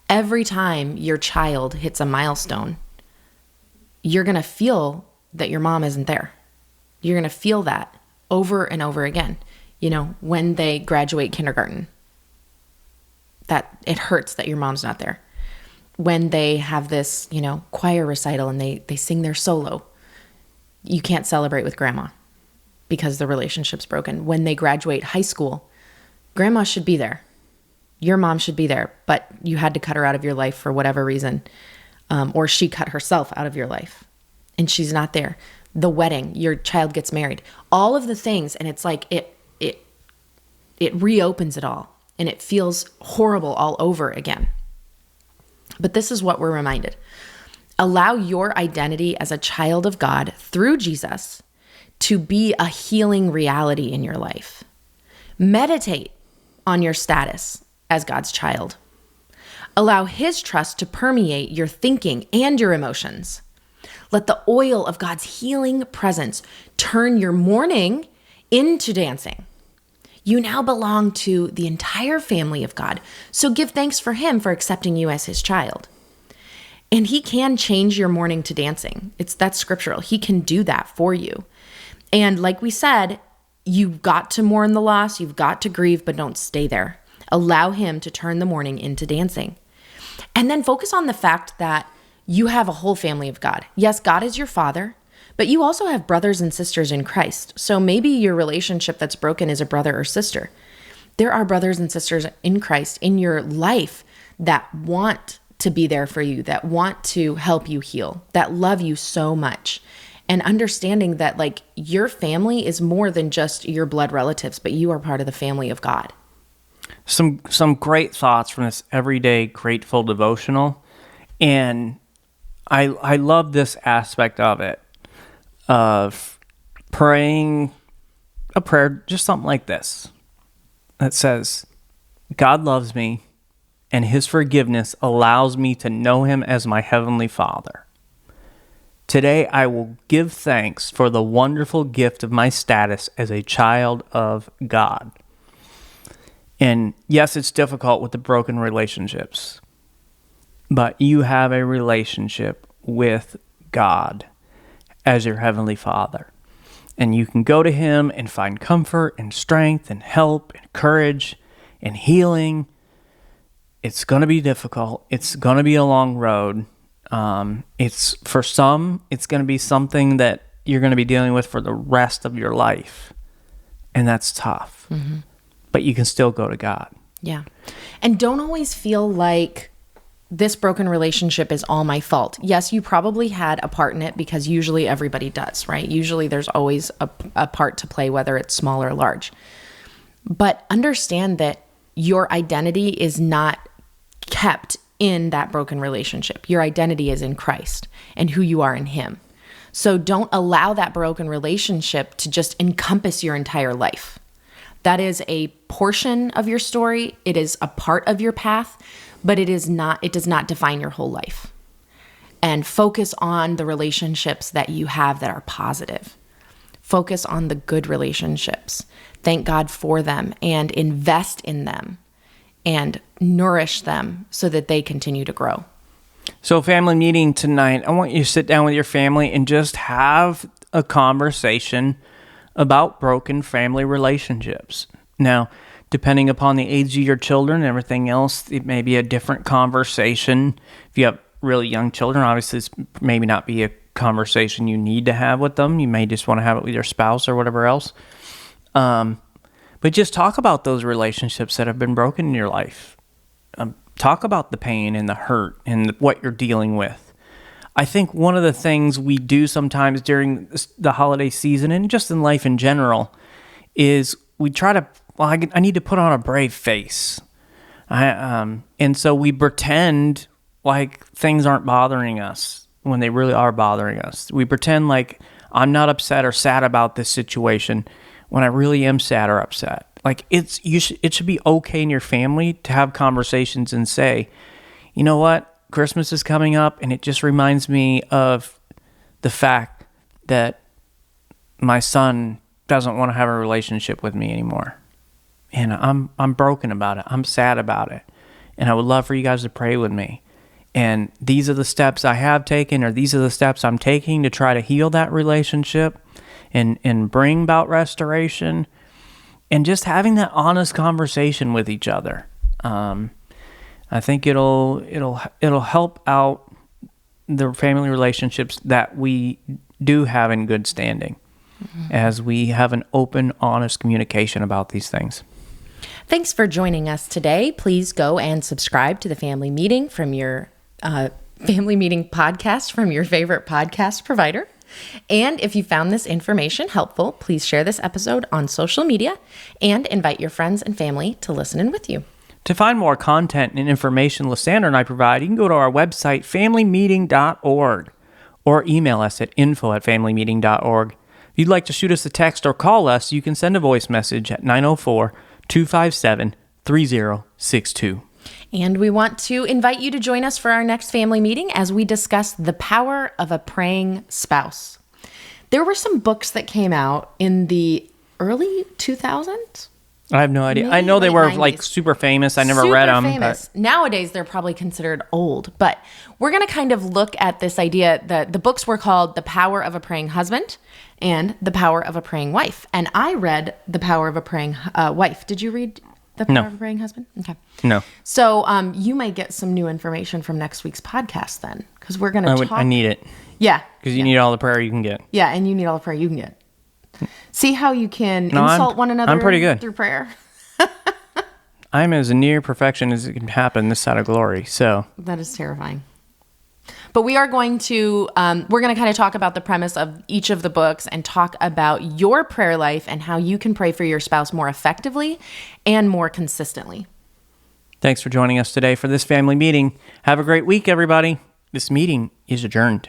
Every time your child hits a milestone, you're going to feel that your mom isn't there. You're going to feel that over and over again. You know, when they graduate kindergarten, that it hurts that your mom's not there. when they have this, choir recital and they sing their solo, you can't celebrate with grandma because the relationship's broken. When they graduate high school, grandma should be there. Your mom should be there, but you had to cut her out of your life for whatever reason, or she cut herself out of your life and she's not there. The wedding, your child gets married, all of the things, and it's like it reopens it all and it feels horrible all over again. But this is what we're reminded. Allow your identity as a child of God through Jesus to be a healing reality in your life. Meditate on your status as God's child. Allow his trust to permeate your thinking and your emotions. Let the oil of God's healing presence turn your mourning into dancing. You now belong to the entire family of God, so give thanks for him for accepting you as his child. And he can change your mourning to dancing. That's scriptural. He can do that for you. And like we said, you've got to mourn the loss, you've got to grieve, but don't stay there. Allow him to turn the mourning into dancing. And then focus on the fact that you have a whole family of God. Yes, God is your father, but you also have brothers and sisters in Christ. So maybe your relationship that's broken is a brother or sister. There are brothers and sisters in Christ in your life that want to be there for you, that want to help you heal, that love you so much. And understanding that like your family is more than just your blood relatives, but you are part of the family of God. Some great thoughts from this everyday grateful devotional. And I love this aspect of it, of praying a prayer, just something like this, that says, God loves me and his forgiveness allows me to know him as my heavenly Father. Today I will give thanks for the wonderful gift of my status as a child of God. And yes, it's difficult with the broken relationships, but you have a relationship with God as your heavenly Father. And you can go to him and find comfort and strength and help and courage and healing. It's going to be difficult. It's going to be a long road. It's for some, it's going to be something that you're going to be dealing with for the rest of your life. And that's tough. Mm-hmm. But you can still go to God. Yeah. And don't always feel like this broken relationship is all my fault. Yes, you probably had a part in it because usually everybody does, right? Usually there's always a part to play, whether it's small or large. But understand that your identity is not kept in that broken relationship. Your identity is in Christ and who you are in him. So don't allow that broken relationship to just encompass your entire life. That is a portion of your story. It is a part of your path, but it does not define your whole life. And focus on the relationships that you have that are positive. Focus on the good relationships. Thank God for them and invest in them and nourish them so that they continue to grow. So family meeting tonight, I want you to sit down with your family and just have a conversation about broken family relationships. Now, depending upon the age of your children and everything else, it may be a different conversation. If you have really young children, obviously it's maybe not be a conversation you need to have with them. You may just want to have it with your spouse or whatever else. But just talk about those relationships that have been broken in your life. Talk about the pain and the hurt and what you're dealing with. I think one of the things we do sometimes during the holiday season and just in life in general is we try to, I need to put on a brave face. And so we pretend like things aren't bothering us when they really are bothering us. We pretend like I'm not upset or sad about this situation when I really am sad or upset. Like it should be okay in your family to have conversations and say, you know what? Christmas is coming up, and it just reminds me of the fact that my son doesn't want to have a relationship with me anymore. And I'm broken about it. I'm sad about it. And I would love for you guys to pray with me. And these are the steps I have taken, or these are the steps I'm taking to try to heal that relationship and bring about restoration. And just having that honest conversation with each other. I think it'll help out the family relationships that we do have in good standing, as we have an open, honest communication about these things. Thanks for joining us today. Please go and subscribe to the Family Meeting from your Family Meeting podcast from your favorite podcast provider. And if you found this information helpful, please share this episode on social media and invite your friends and family to listen in with you. To find more content and information Lysandra and I provide, you can go to our website, familymeeting.org, or email us at info@familymeeting.org. If you'd like to shoot us a text or call us, you can send a voice message at 904-257-3062. And we want to invite you to join us for our next family meeting as we discuss the power of a praying spouse. There were some books that came out in the early 2000s. I have no idea. Maybe I know they late were 90s. like super famous. I never Super read them. famous. Nowadays, they're probably considered old, but we're going to kind of look at this idea that the books were called The Power of a Praying Husband and The Power of a Praying Wife. And I read The Power of a Praying Wife. Did you read The Power of a Praying Husband? Okay. No. So you might get some new information from next week's podcast then, because we're going to talk. I need it. Yeah. Because you need all the prayer you can get. Yeah, and you need all the prayer you can get. See how you can insult one another I'm pretty good. through prayer? I'm as near perfection as it can happen this side of glory. So That is terrifying. But we are going to, we're going to kind of talk about the premise of each of the books and talk about your prayer life and how you can pray for your spouse more effectively and more consistently. thanks for joining us today for this family meeting. Have a great week, everybody. This meeting is adjourned.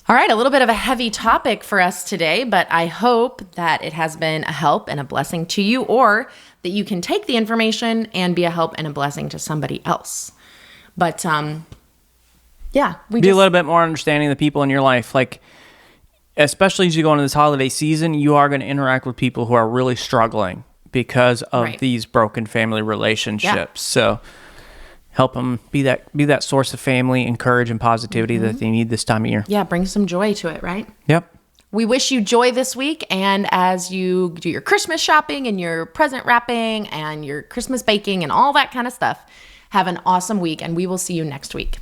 All right, a little bit of a heavy topic for us today, but I hope that it has been a help and a blessing to you, or that you can take the information and be a help and a blessing to somebody else. But yeah, Be a little bit more understanding of the people in your life. Like, especially as you go into this holiday season, you are going to interact with people who are really struggling because of these broken family relationships. So help them be that source of family, encourage, and positivity that they need this time of year. Yeah, bring some joy to it, right? Yep. We wish you joy this week, and as you do your Christmas shopping and your present wrapping and your Christmas baking and all that kind of stuff, have an awesome week, and we will see you next week.